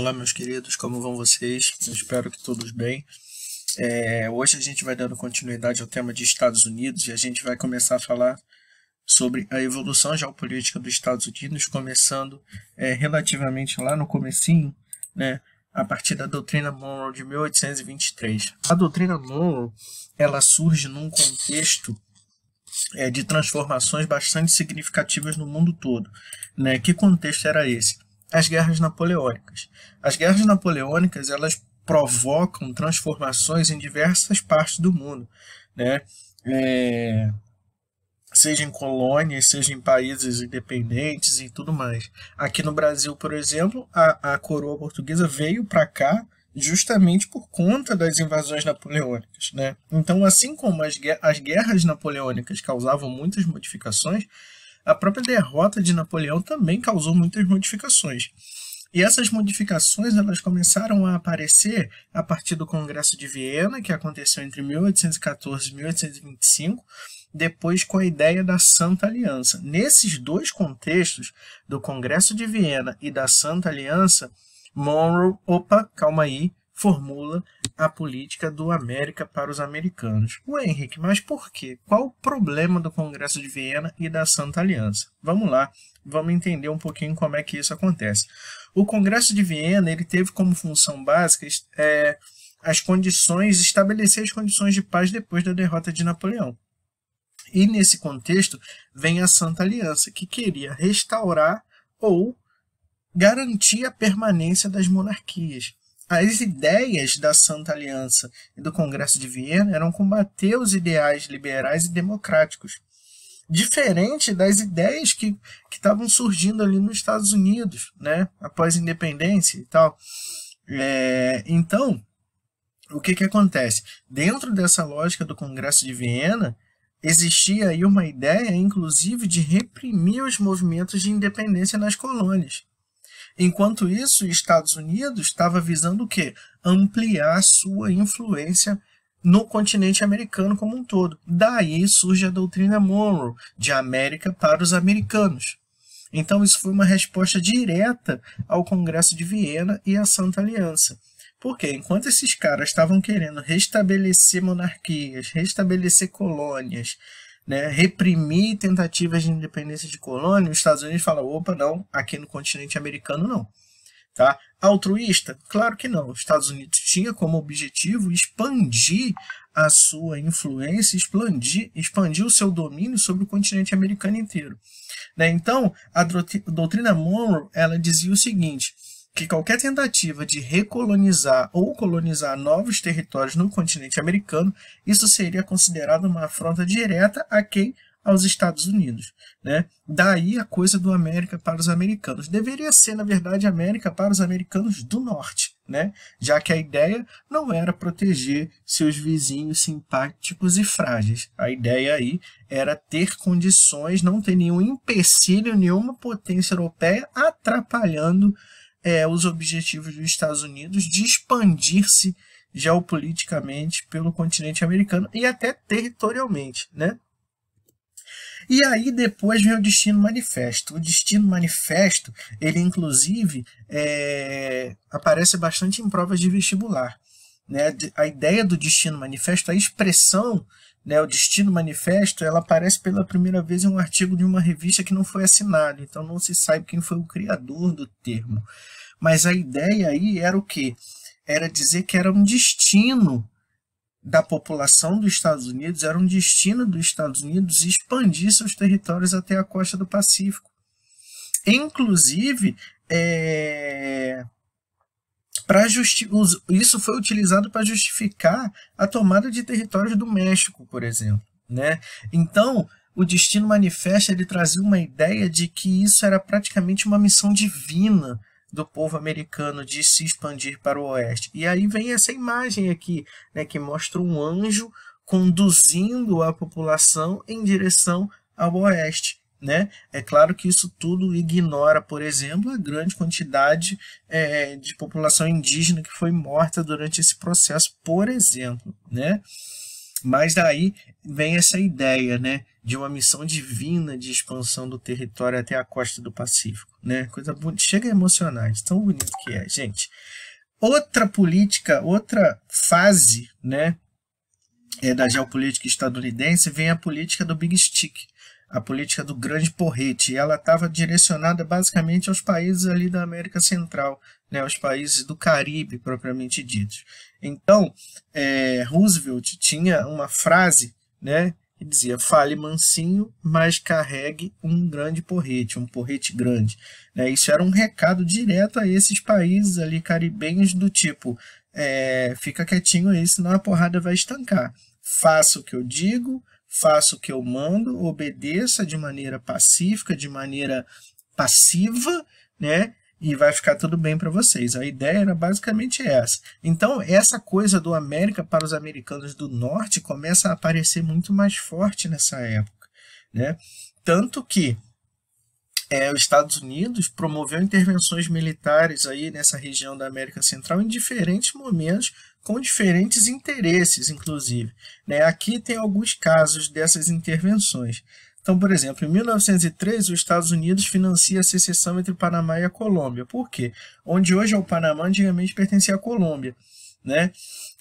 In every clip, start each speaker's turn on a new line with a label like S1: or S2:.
S1: Olá, meus queridos, como vão vocês? Eu espero que todos bem. Hoje a gente vai dando continuidade ao tema de Estados Unidos e a gente vai começar a falar sobre a evolução geopolítica dos Estados Unidos, começando relativamente lá no comecinho, né, a partir da doutrina Monroe de 1823. A doutrina Monroe, ela surge num contexto de transformações bastante significativas no mundo todo, né? Que contexto era esse? As guerras napoleônicas. As guerras napoleônicas, elas provocam transformações em diversas partes do mundo, né? Seja em colônias, seja em países independentes e tudo mais. Aqui no Brasil, por exemplo, a coroa portuguesa veio para cá justamente por conta das invasões napoleônicas, né? Então, assim como as guerras napoleônicas causavam muitas modificações, a própria derrota de Napoleão também causou muitas modificações. E essas modificações elas começaram a aparecer a partir do Congresso de Viena, que aconteceu entre 1814 e 1825, depois com a ideia da Santa Aliança. Nesses dois contextos, do Congresso de Viena e da Santa Aliança, Monroe, formula a política do América para os americanos. Ué, Henrique, mas por quê? Qual o problema do Congresso de Viena e da Santa Aliança? Vamos lá, vamos entender um pouquinho como é que isso acontece. O Congresso de Viena ele teve como função básica estabelecer as condições de paz depois da derrota de Napoleão. E nesse contexto vem a Santa Aliança, que queria restaurar ou garantir a permanência das monarquias. As ideias da Santa Aliança e do Congresso de Viena eram combater os ideais liberais e democráticos, diferente das ideias que estavam surgindo ali nos Estados Unidos, né, após a independência e tal. Então, o que acontece? Dentro dessa lógica do Congresso de Viena, existia aí uma ideia, inclusive, de reprimir os movimentos de independência nas colônias. Enquanto isso, os Estados Unidos estava visando o quê? Ampliar sua influência no continente americano como um todo. Daí surge a doutrina Monroe, de América para os americanos. Então isso foi uma resposta direta ao Congresso de Viena e à Santa Aliança. Porque enquanto esses caras estavam querendo restabelecer monarquias, restabelecer colônias, né, reprimir tentativas de independência de colônia, os Estados Unidos falam, opa, não, aqui no continente americano não. Tá? Altruísta? Claro que não. Os Estados Unidos tinha como objetivo expandir a sua influência, expandir o seu domínio sobre o continente americano inteiro. Né? Então, a doutrina Monroe ela dizia o seguinte, que qualquer tentativa de recolonizar ou colonizar novos territórios no continente americano, isso seria considerado uma afronta direta a quem? Aos Estados Unidos. Né? Daí a coisa do América para os americanos. Deveria ser, na verdade, América para os americanos do norte, né? Já que a ideia não era proteger seus vizinhos simpáticos e frágeis. A ideia aí era ter condições, não ter nenhum empecilho, nenhuma potência europeia atrapalhando os objetivos dos Estados Unidos de expandir-se geopoliticamente pelo continente americano e até territorialmente, né? E aí depois vem o Destino Manifesto. O Destino Manifesto, ele inclusive aparece bastante em provas de vestibular. Né? A ideia do Destino Manifesto, a expressão, né, o Destino Manifesto, ela aparece pela primeira vez em um artigo de uma revista que não foi assinado, então não se sabe quem foi o criador do termo. Mas a ideia aí era o quê? Era dizer que era um destino da população dos Estados Unidos, era um destino dos Estados Unidos expandir seus territórios até a costa do Pacífico. Inclusive, isso foi utilizado para justificar a tomada de territórios do México, por exemplo. Né? Então, o Destino Manifesto ele trazia uma ideia de que isso era praticamente uma missão divina do povo americano de se expandir para o oeste. E aí vem essa imagem aqui, né, que mostra um anjo conduzindo a população em direção ao oeste. Né? É claro que isso tudo ignora, por exemplo, a grande quantidade de população indígena que foi morta durante esse processo, por exemplo. Né? Mas daí vem essa ideia, né, de uma missão divina de expansão do território até a costa do Pacífico, né? Coisa bonita, chega a emocionar, de tão bonito que é, gente. Outra política, outra fase, né, da geopolítica estadunidense, vem a política do Big Stick, a política do grande porrete. Ela estava direcionada basicamente aos países ali da América Central, né, aos países do Caribe, propriamente ditos. Então, Roosevelt tinha uma frase, né, que dizia: fale mansinho, mas carregue um grande porrete, um porrete grande. Né? Isso era um recado direto a esses países ali caribenhos do tipo: fica quietinho aí, senão a porrada vai estancar. Faça o que eu digo, faça o que eu mando, obedeça de maneira pacífica, de maneira passiva, né? E vai ficar tudo bem para vocês. A ideia era basicamente essa. Então, essa coisa do América para os americanos do norte começa a aparecer muito mais forte nessa época, né? Tanto que os Estados Unidos promoveu intervenções militares aí nessa região da América Central em diferentes momentos, com diferentes interesses, inclusive. Né? Aqui tem alguns casos dessas intervenções. Então, por exemplo, em 1903, os Estados Unidos financia a secessão entre o Panamá e a Colômbia. Por quê? Onde hoje é o Panamá, antigamente pertencia à Colômbia. Né?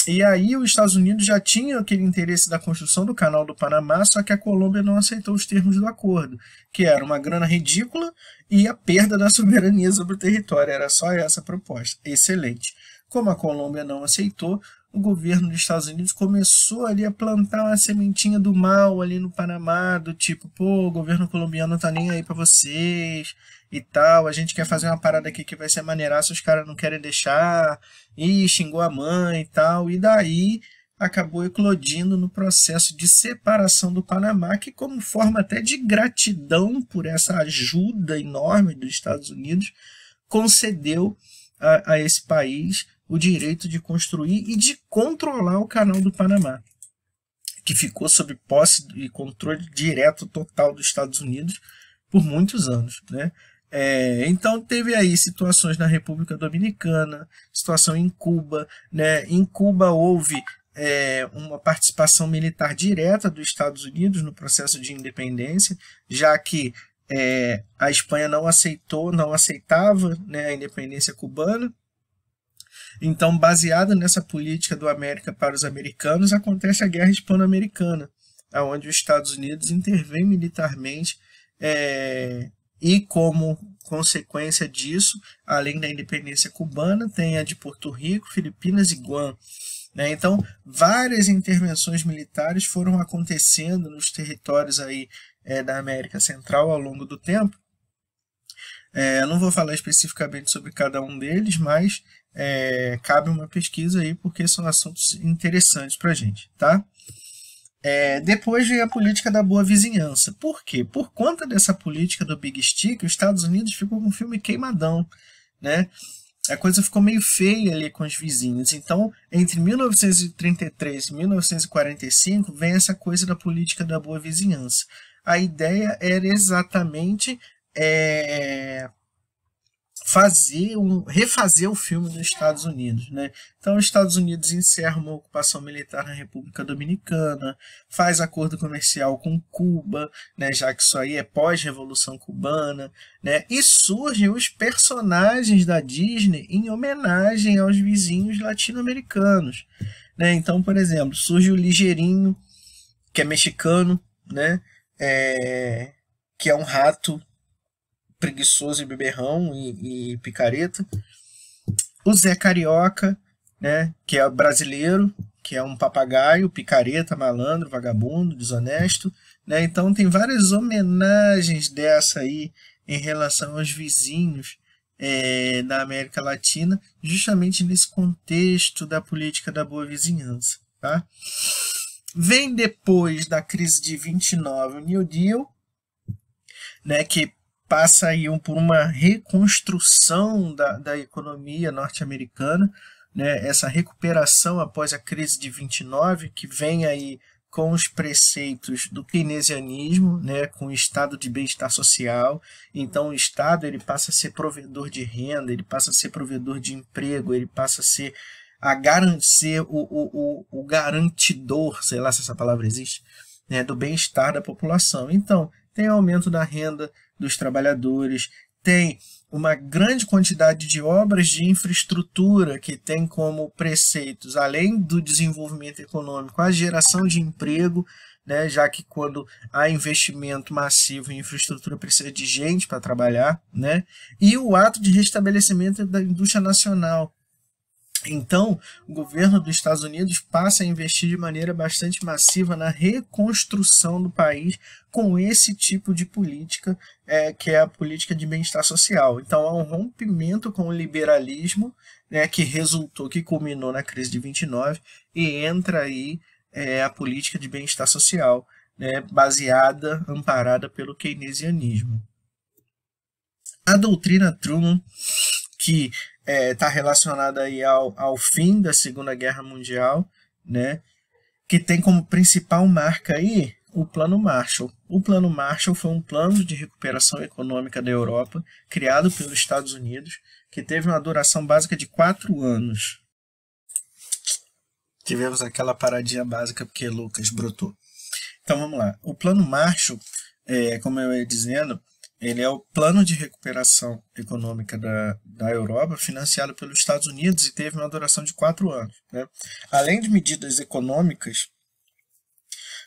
S1: E aí os Estados Unidos já tinham aquele interesse da construção do Canal do Panamá, só que a Colômbia não aceitou os termos do acordo, que era uma grana ridícula e a perda da soberania sobre o território. Era só essa a proposta. Excelente. Como a Colômbia não aceitou, o governo dos Estados Unidos começou ali a plantar uma sementinha do mal ali no Panamá, do tipo: pô, o governo colombiano não tá nem aí para vocês e tal, a gente quer fazer uma parada aqui que vai ser maneiraça, os caras não querem deixar, e xingou a mãe e tal, e daí acabou eclodindo no processo de separação do Panamá, que, como forma até de gratidão por essa ajuda enorme dos Estados Unidos, concedeu a esse país o direito de construir e de controlar o Canal do Panamá, que ficou sob posse e controle direto total dos Estados Unidos por muitos anos, né? Então teve aí situações na República Dominicana, situação em Cuba, né? Em Cuba houve uma participação militar direta dos Estados Unidos no processo de independência, já que a Espanha não aceitava, né, a independência cubana. Então, baseado nessa política do América para os americanos, acontece a Guerra Hispano-Americana, onde os Estados Unidos intervêm militarmente e, como consequência disso, além da independência cubana, tem a de Porto Rico, Filipinas e Guam. Né? Então, várias intervenções militares foram acontecendo nos territórios aí, da América Central ao longo do tempo. Eu não vou falar especificamente sobre cada um deles, mas cabe uma pesquisa aí, porque são assuntos interessantes para a gente. Tá? Depois vem a política da boa vizinhança. Por quê? Por conta dessa política do Big Stick, os Estados Unidos ficou com um filme queimadão. Né? A coisa ficou meio feia ali com os vizinhos. Então, entre 1933 e 1945, vem essa coisa da política da boa vizinhança. A ideia era exatamente refazer o filme dos Estados Unidos. Né? Então, os Estados Unidos encerram uma ocupação militar na República Dominicana, faz acordo comercial com Cuba, né, já que isso aí é pós-revolução cubana, né, e surgem os personagens da Disney em homenagem aos vizinhos latino-americanos. Né? Então, por exemplo, surge o Ligeirinho, que é mexicano, né, que é um rato preguiçoso e beberrão e picareta. O Zé Carioca, né, que é brasileiro, que é um papagaio, picareta, malandro, vagabundo, desonesto. Né? Então tem várias homenagens dessa aí em relação aos vizinhos da América Latina, justamente nesse contexto da política da boa vizinhança. Tá? Vem depois da crise de 29 o New Deal, né, que passa aí por uma reconstrução da economia norte-americana, né, essa recuperação após a crise de 29, que vem aí com os preceitos do keynesianismo, né, com o estado de bem-estar social. Então o Estado ele passa a ser provedor de renda, ele passa a ser provedor de emprego, ele passa a ser o garantidor, sei lá se essa palavra existe, né, do bem-estar da população. Então, tem aumento da renda dos trabalhadores, tem uma grande quantidade de obras de infraestrutura que tem como preceitos, além do desenvolvimento econômico, a geração de emprego, né, já que quando há investimento massivo em infraestrutura precisa de gente para trabalhar, né, e o ato de restabelecimento da indústria nacional. Então, o governo dos Estados Unidos passa a investir de maneira bastante massiva na reconstrução do país com esse tipo de política, que é a política de bem-estar social. Então, há um rompimento com o liberalismo, né, que culminou na crise de 29, e entra aí a política de bem-estar social, né, baseada, amparada pelo keynesianismo. A doutrina Truman, que está relacionada aí ao fim da Segunda Guerra Mundial, né, que tem como principal marca aí o Plano Marshall. O Plano Marshall foi um plano de recuperação econômica da Europa, criado pelos Estados Unidos, que teve uma duração básica de 4 anos. Tivemos aquela paradinha básica porque Lucas brotou. Então vamos lá. O Plano Marshall, como eu ia dizendo, ele é o plano de recuperação econômica da Europa, financiado pelos Estados Unidos, e teve uma duração de 4 anos. Né? Além de medidas econômicas,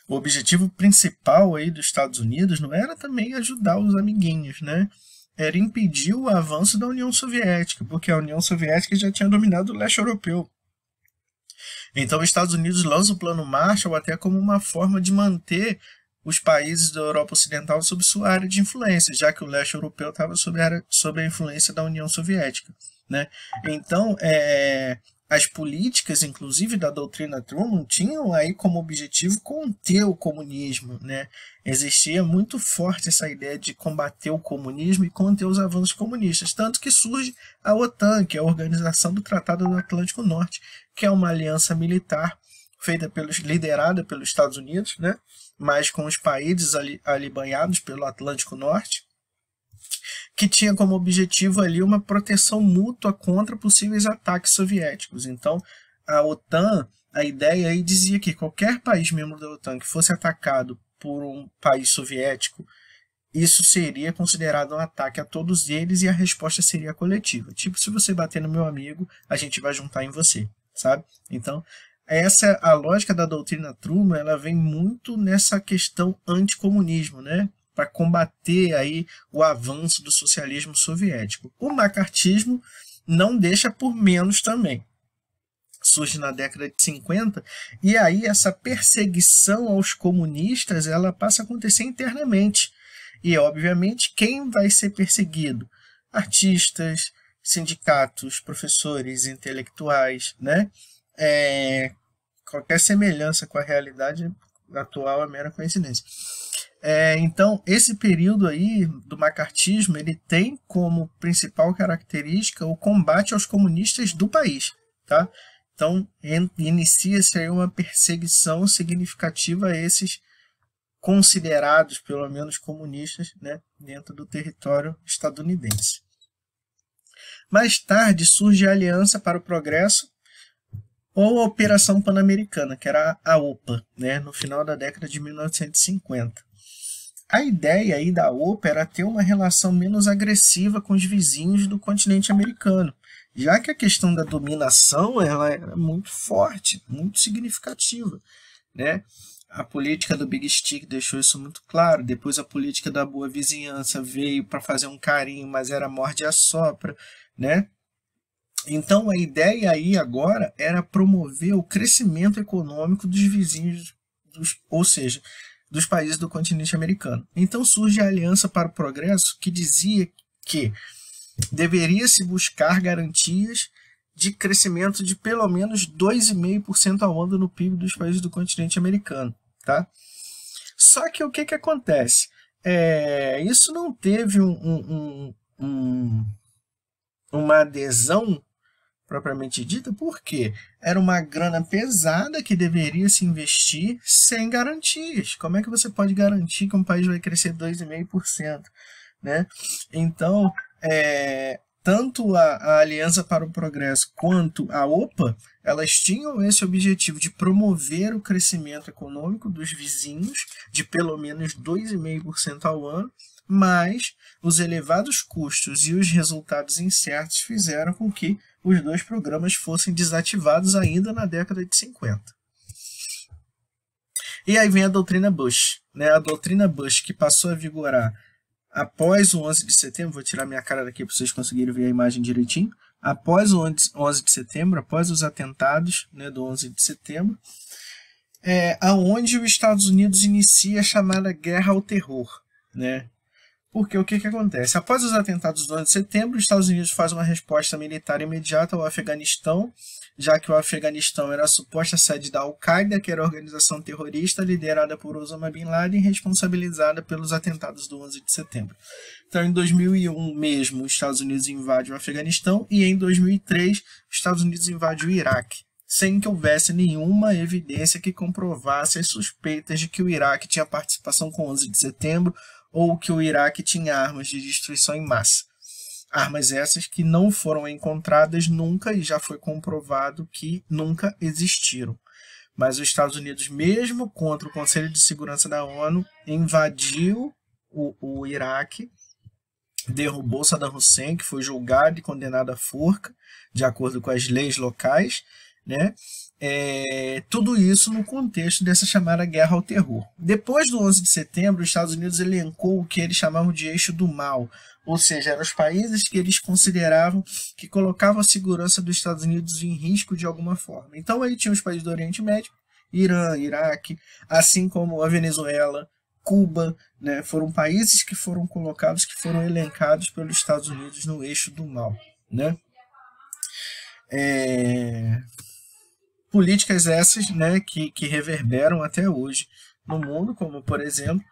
S1: o objetivo principal aí dos Estados Unidos não era também ajudar os amiguinhos, né? Era impedir o avanço da União Soviética, porque a União Soviética já tinha dominado o leste europeu. Então, os Estados Unidos lançam o Plano Marshall até como uma forma de manter os países da Europa Ocidental sob sua área de influência, já que o leste europeu estava sob a influência da União Soviética. Né? Então, as políticas, inclusive da doutrina Truman, tinham aí como objetivo conter o comunismo. Né? Existia muito forte essa ideia de combater o comunismo e conter os avanços comunistas, tanto que surge a OTAN, que é a Organização do Tratado do Atlântico Norte, que é uma aliança militar liderada pelos Estados Unidos, né? Mas com os países ali banhados pelo Atlântico Norte, que tinha como objetivo ali uma proteção mútua contra possíveis ataques soviéticos. Então, a OTAN, a ideia aí dizia que qualquer país membro da OTAN que fosse atacado por um país soviético, isso seria considerado um ataque a todos eles e a resposta seria coletiva. Tipo, se você bater no meu amigo, a gente vai juntar em você, sabe? Então, essa a lógica da doutrina Truman, ela vem muito nessa questão anticomunismo, né? Para combater aí o avanço do socialismo soviético. O macartismo não deixa por menos também. Surge na década de 50, e aí essa perseguição aos comunistas ela passa a acontecer internamente. E, obviamente, quem vai ser perseguido? Artistas, sindicatos, professores, intelectuais, né? Qualquer semelhança com a realidade atual é mera coincidência. Então, esse período aí do macartismo, ele tem como principal característica o combate aos comunistas do país, tá? Então, inicia-se aí uma perseguição significativa a esses considerados, pelo menos, comunistas, né, dentro do território estadunidense. Mais tarde surge a Aliança para o Progresso, ou a Operação Pan-Americana, que era a OPA, né, no final da década de 1950. A ideia aí da OPA era ter uma relação menos agressiva com os vizinhos do continente americano, já que a questão da dominação ela era muito forte, muito significativa, né? A política do Big Stick deixou isso muito claro. Depois a política da boa vizinhança veio para fazer um carinho, mas era morde e assopra, né? Então a ideia aí agora era promover o crescimento econômico dos vizinhos, ou seja, dos países do continente americano. Então surge a Aliança para o Progresso, que dizia que deveria se buscar garantias de crescimento de pelo menos 2,5% ao ano no PIB dos países do continente americano. Tá? Só que o que acontece? Isso não teve uma adesão propriamente dita, porque era uma grana pesada que deveria se investir sem garantias. Como é que você pode garantir que um país vai crescer 2,5%? Né? Então, tanto a Aliança para o Progresso quanto a OPA, elas tinham esse objetivo de promover o crescimento econômico dos vizinhos de pelo menos 2,5% ao ano, mas os elevados custos e os resultados incertos fizeram com que os dois programas fossem desativados ainda na década de 50. E aí vem a doutrina Bush, né? A doutrina Bush que passou a vigorar após o 11 de setembro, vou tirar minha cara daqui para vocês conseguirem ver a imagem direitinho, após o 11 de setembro, após os atentados, né, do 11 de setembro, aonde os Estados Unidos inicia a chamada Guerra ao Terror, né? Porque o que acontece? Após os atentados do 11 de setembro, os Estados Unidos fazem uma resposta militar imediata ao Afeganistão, já que o Afeganistão era a suposta sede da Al-Qaeda, que era a organização terrorista liderada por Osama Bin Laden, responsabilizada pelos atentados do 11 de setembro. Então, em 2001 mesmo, os Estados Unidos invadem o Afeganistão e em 2003, os Estados Unidos invadem o Iraque, sem que houvesse nenhuma evidência que comprovasse as suspeitas de que o Iraque tinha participação com o 11 de setembro ou que o Iraque tinha armas de destruição em massa. Armas essas que não foram encontradas nunca e já foi comprovado que nunca existiram. Mas os Estados Unidos, mesmo contra o Conselho de Segurança da ONU, invadiu o Iraque, derrubou Saddam Hussein, que foi julgado e condenado à forca, de acordo com as leis locais, né? Tudo isso no contexto dessa chamada Guerra ao Terror. Depois do 11 de setembro, os Estados Unidos elencou o que eles chamavam de eixo do mal, ou seja, eram os países que eles consideravam que colocavam a segurança dos Estados Unidos em risco de alguma forma. Então aí tinha os países do Oriente Médio, Irã, Iraque, assim como a Venezuela, Cuba, né? Foram países que foram colocados, que foram elencados pelos Estados Unidos no eixo do mal, né? Políticas essas, né, que reverberam até hoje no mundo, como, por exemplo,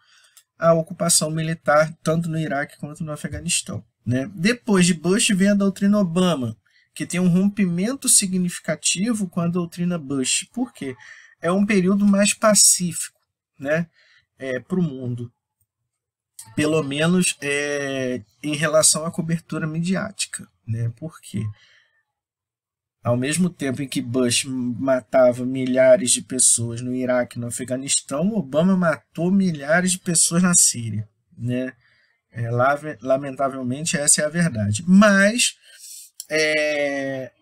S1: a ocupação militar tanto no Iraque quanto no Afeganistão, né? Depois de Bush vem a doutrina Obama, que tem um rompimento significativo com a doutrina Bush. Por quê? É um período mais pacífico, né, para o mundo, pelo menos em relação à cobertura midiática, né? Por quê? Ao mesmo tempo em que Bush matava milhares de pessoas no Iraque e no Afeganistão, Obama matou milhares de pessoas na Síria, né? Lamentavelmente, essa é a verdade. Mas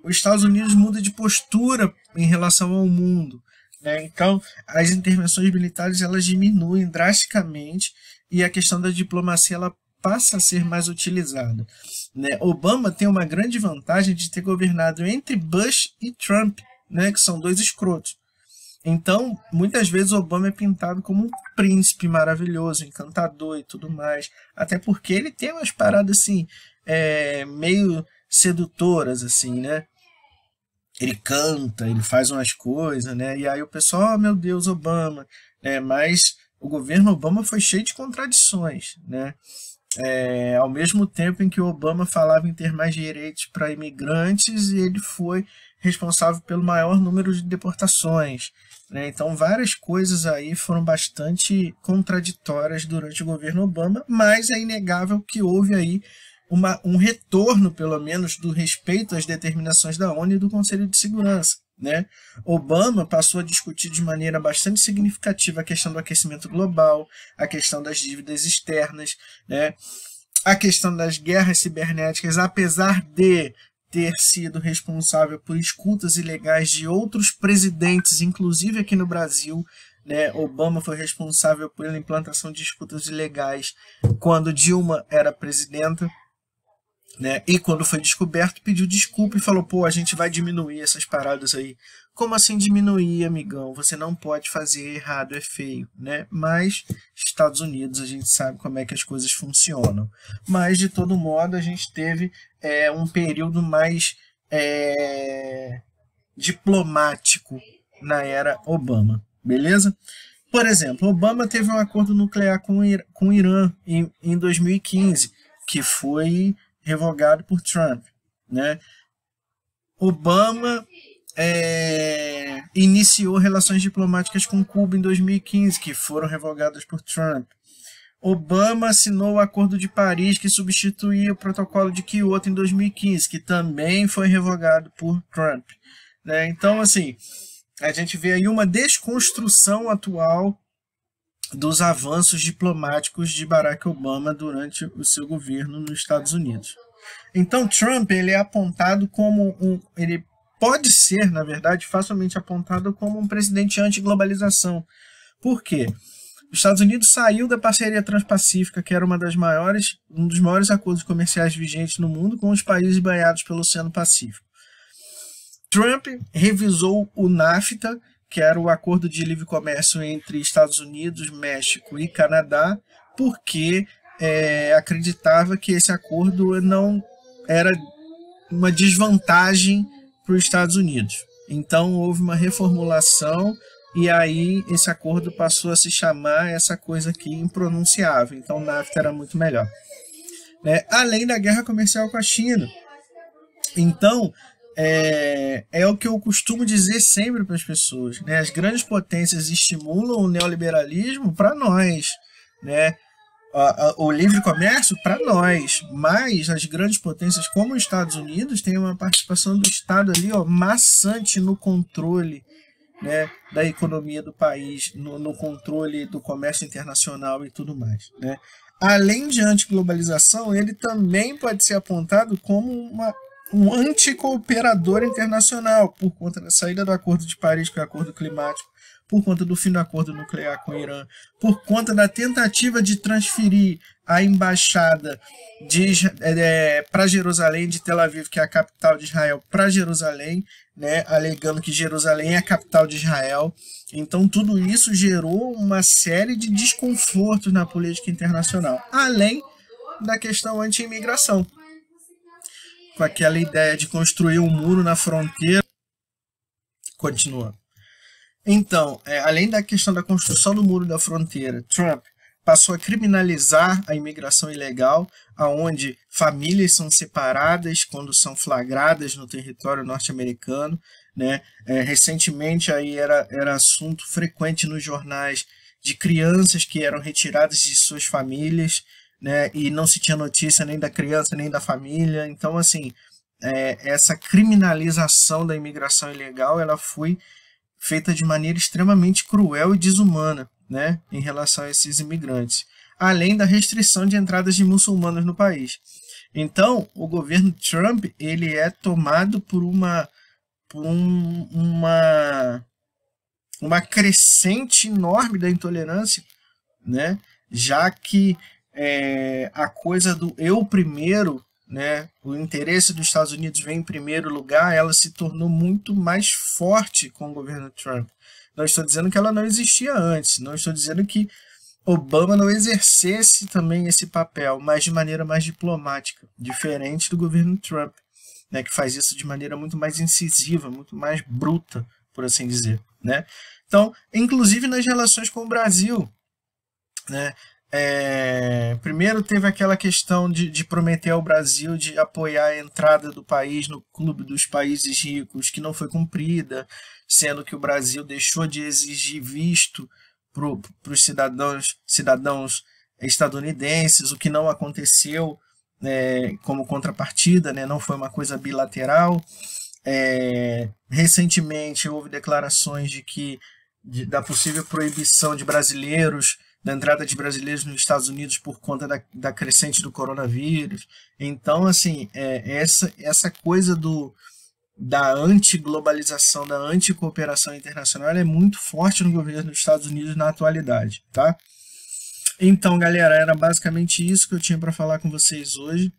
S1: os Estados Unidos mudam de postura em relação ao mundo, né? Então, as intervenções militares elas diminuem drasticamente e a questão da diplomacia ela passa a ser mais utilizada, né? Obama tem uma grande vantagem de ter governado entre Bush e Trump, né, que são dois escrotos. Então, muitas vezes Obama é pintado como um príncipe maravilhoso, encantador e tudo mais, até porque ele tem umas paradas assim, meio sedutoras, assim, né? Ele canta, ele faz umas coisas, né? E aí o pessoal, oh, meu Deus, Obama, mas o governo Obama foi cheio de contradições, né? Ao mesmo tempo em que o Obama falava em ter mais direitos para imigrantes, ele foi responsável pelo maior número de deportações, né? Então várias coisas aí foram bastante contraditórias durante o governo Obama, mas é inegável que houve aí um retorno, pelo menos, do respeito às determinações da ONU e do Conselho de Segurança, né? Obama passou a discutir de maneira bastante significativa a questão do aquecimento global, a questão das dívidas externas, né? A questão das guerras cibernéticas, apesar de ter sido responsável por escutas ilegais de outros presidentes, inclusive aqui no Brasil, né? Obama foi responsável pela implantação de escutas ilegais quando Dilma era presidenta, né? E quando foi descoberto, pediu desculpa e falou, pô, a gente vai diminuir essas paradas aí. Como assim diminuir, amigão? Você não pode fazer errado, é feio, né? Mas Estados Unidos, a gente sabe como é que as coisas funcionam. Mas, de todo modo, a gente teve um período mais diplomático na era Obama, beleza? Por exemplo, Obama teve um acordo nuclear com o Irã em 2015, que foi revogado por Trump, né? Obama iniciou relações diplomáticas com Cuba em 2015, que foram revogadas por Trump. Obama assinou o Acordo de Paris, que substituía o Protocolo de Kyoto em 2015, que também foi revogado por Trump, né? Então, assim, a gente vê aí uma desconstrução atual dos avanços diplomáticos de Barack Obama durante o seu governo nos Estados Unidos. Então, Trump, ele é apontado como ele pode ser, na verdade, facilmente apontado como um presidente anti-globalização. Por quê? Os Estados Unidos saiu da parceria transpacífica, que era um dos maiores acordos comerciais vigentes no mundo, com os países banhados pelo Oceano Pacífico. Trump revisou o NAFTA, que era o acordo de livre comércio entre Estados Unidos, México e Canadá, porque acreditava que esse acordo não era uma desvantagem para os Estados Unidos. Então houve uma reformulação e aí esse acordo passou a se chamar essa coisa aqui impronunciável. Então o NAFTA era muito melhor. Além da guerra comercial com a China. Então, é o que eu costumo dizer sempre para as pessoas, né? As grandes potências estimulam o neoliberalismo para nós, né? O livre comércio para nós, mas as grandes potências como os Estados Unidos têm uma participação do Estado ali, maçante no controle, né, da economia do país, no controle do comércio internacional e tudo mais, né? Além de antiglobalização, ele também pode ser apontado como um anticooperador internacional, por conta da saída do Acordo de Paris, que é o Acordo Climático, por conta do fim do acordo nuclear com o Irã, por conta da tentativa de transferir a embaixada para Jerusalém, de Tel Aviv, que é a capital de Israel, para Jerusalém, né, alegando que Jerusalém é a capital de Israel. Então tudo isso gerou uma série de desconfortos na política internacional, além da questão anti-imigração, com aquela ideia de construir um muro na fronteira. Continua. Então, além da questão da construção do muro da fronteira, Trump passou a criminalizar a imigração ilegal, onde famílias são separadas quando são flagradas no território norte-americano, né? Recentemente aí era assunto frequente nos jornais de crianças que eram retiradas de suas famílias, né? E não se tinha notícia nem da criança nem da família. Então, assim, essa criminalização da imigração ilegal, ela foi feita de maneira extremamente cruel e desumana, né, em relação a esses imigrantes, além da restrição de entradas de muçulmanos no país. Então, o governo Trump, ele é tomado por uma crescente enorme da intolerância, né, já que a coisa do eu primeiro, né, o interesse dos Estados Unidos vem em primeiro lugar, ela se tornou muito mais forte com o governo Trump. Não estou dizendo que ela não existia antes, não estou dizendo que Obama não exercesse também esse papel, mas de maneira mais diplomática, diferente do governo Trump, né, que faz isso de maneira muito mais incisiva, muito mais bruta, por assim dizer, né? Então, inclusive nas relações com o Brasil, né? Primeiro teve aquela questão de prometer ao Brasil de apoiar a entrada do país no clube dos países ricos, que não foi cumprida, sendo que o Brasil deixou de exigir visto para os cidadãos estadunidenses, o que não aconteceu como contrapartida, né, não foi uma coisa bilateral. Recentemente houve declarações da possível proibição de brasileiros, da entrada de brasileiros nos Estados Unidos por conta da crescente do coronavírus. Então, assim, essa coisa da antiglobalização, da anticooperação internacional é muito forte no governo dos Estados Unidos na atualidade, tá? Então, galera, era basicamente isso que eu tinha para falar com vocês hoje.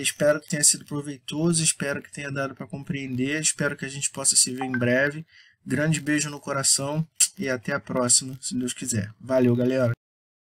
S1: Espero que tenha sido proveitoso, espero que tenha dado para compreender, espero que a gente possa se ver em breve. Grande beijo no coração e até a próxima, se Deus quiser. Valeu, galera!